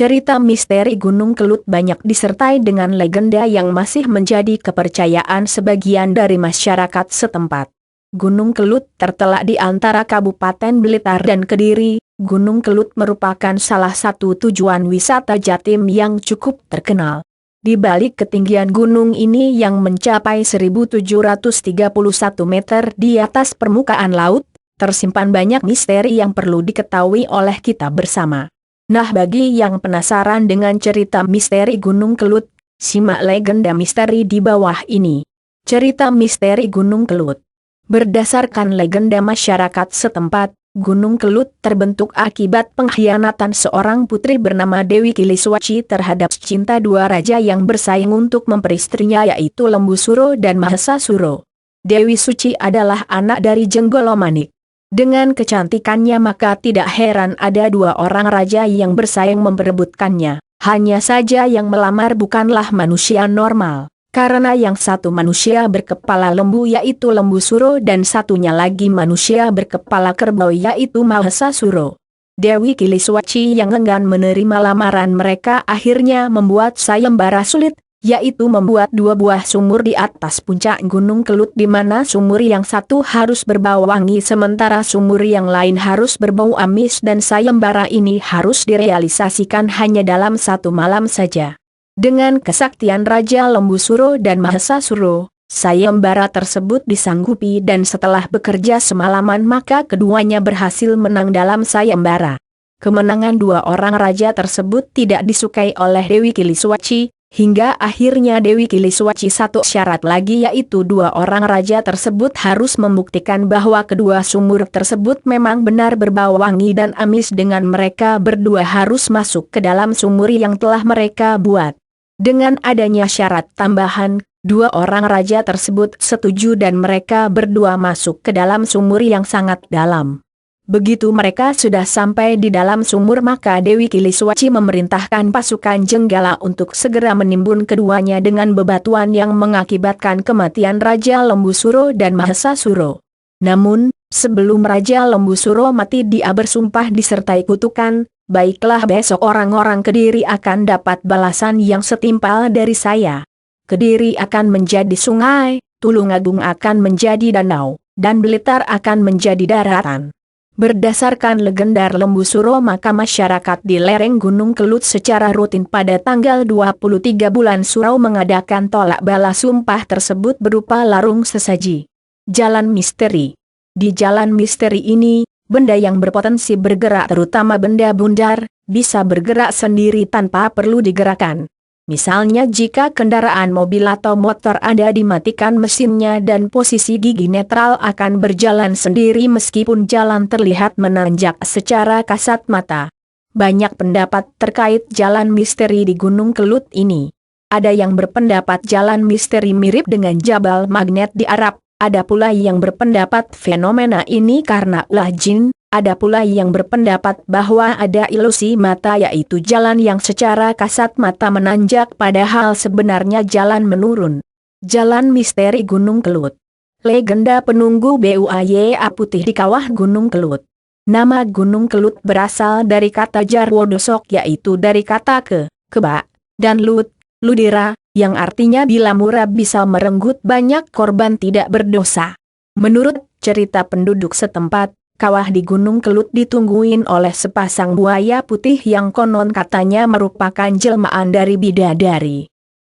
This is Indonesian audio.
Cerita misteri Gunung Kelut banyak disertai dengan legenda yang masih menjadi kepercayaan sebagian dari masyarakat setempat. Gunung Kelut terletak di antara Kabupaten Blitar dan Kediri. Gunung Kelut merupakan salah satu tujuan wisata Jatim yang cukup terkenal. Di balik ketinggian gunung ini yang mencapai 1731 meter di atas permukaan laut, tersimpan banyak misteri yang perlu diketahui oleh kita bersama. Nah, bagi yang penasaran dengan cerita misteri Gunung Kelut, simak legenda misteri di bawah ini. Cerita misteri Gunung Kelut. Berdasarkan legenda masyarakat setempat, Gunung Kelut terbentuk akibat pengkhianatan seorang putri bernama Dewi Kiliswaci terhadap cinta dua raja yang bersaing untuk memperistrinya, yaitu Lembu Suro dan Mahesa Suro. Dewi Suci adalah anak dari Jenggolo Manik. Dengan kecantikannya maka tidak heran ada dua orang raja yang bersaing memperebutkannya. Hanya saja yang melamar bukanlah manusia normal. Karena yang satu manusia berkepala lembu yaitu Lembu Suro dan satunya lagi manusia berkepala kerbau yaitu Mahesa Suro. Dewi Kiliswaci yang enggan menerima lamaran mereka akhirnya membuat sayembara sulit, yaitu membuat dua buah sumur di atas puncak Gunung Kelut di mana sumur yang satu harus berbau wangi sementara sumur yang lain harus berbau amis dan sayembara ini harus direalisasikan hanya dalam satu malam saja. Dengan kesaktian Raja Lembu Suro dan Mahesa Suro, sayembara tersebut disanggupi dan setelah bekerja semalaman maka keduanya berhasil menang dalam sayembara. Kemenangan dua orang raja tersebut tidak disukai oleh Dewi Kiliswaci. Hingga akhirnya Dewi Kiliswaci satu syarat lagi yaitu dua orang raja tersebut harus membuktikan bahwa kedua sumur tersebut memang benar berbau wangi dan amis dengan mereka berdua harus masuk ke dalam sumur yang telah mereka buat. Dengan adanya syarat tambahan, dua orang raja tersebut setuju dan mereka berdua masuk ke dalam sumur yang sangat dalam. Begitu mereka sudah sampai di dalam sumur maka Dewi Kiliswaci memerintahkan pasukan Jenggala untuk segera menimbun keduanya dengan bebatuan yang mengakibatkan kematian Raja Lembu Suro dan Mahesa Suro. Namun, sebelum Raja Lembu Suro mati dia bersumpah disertai kutukan, "Baiklah, besok orang-orang Kediri akan dapat balasan yang setimpal dari saya. Kediri akan menjadi sungai, Tulungagung akan menjadi danau, dan Blitar akan menjadi daratan." Berdasarkan legenda Lembu Suro maka masyarakat di lereng Gunung Kelut secara rutin pada tanggal 23 bulan Surau mengadakan tolak balas sumpah tersebut berupa larung sesaji. Jalan misteri. Di jalan misteri ini, benda yang berpotensi bergerak terutama benda bundar, bisa bergerak sendiri tanpa perlu digerakkan. Misalnya jika kendaraan mobil atau motor ada dimatikan mesinnya dan posisi gigi netral akan berjalan sendiri meskipun jalan terlihat menanjak secara kasat mata. Banyak pendapat terkait jalan misteri di Gunung Kelut ini. Ada yang berpendapat jalan misteri mirip dengan Jabal Magnet di Arab, ada pula yang berpendapat fenomena ini karena ulah jin. Ada pula yang berpendapat bahwa ada ilusi mata yaitu jalan yang secara kasat mata menanjak padahal sebenarnya jalan menurun. Jalan misteri Gunung Kelut. Legenda penunggu Buaya putih di kawah Gunung Kelut. Nama Gunung Kelut berasal dari kata Jarwo dosok yaitu dari kata kebak, dan ludira, yang artinya bila murah bisa merenggut banyak korban tidak berdosa. Menurut cerita penduduk setempat, kawah di Gunung Kelut ditungguin oleh sepasang buaya putih yang konon katanya merupakan jelmaan dari bidadari.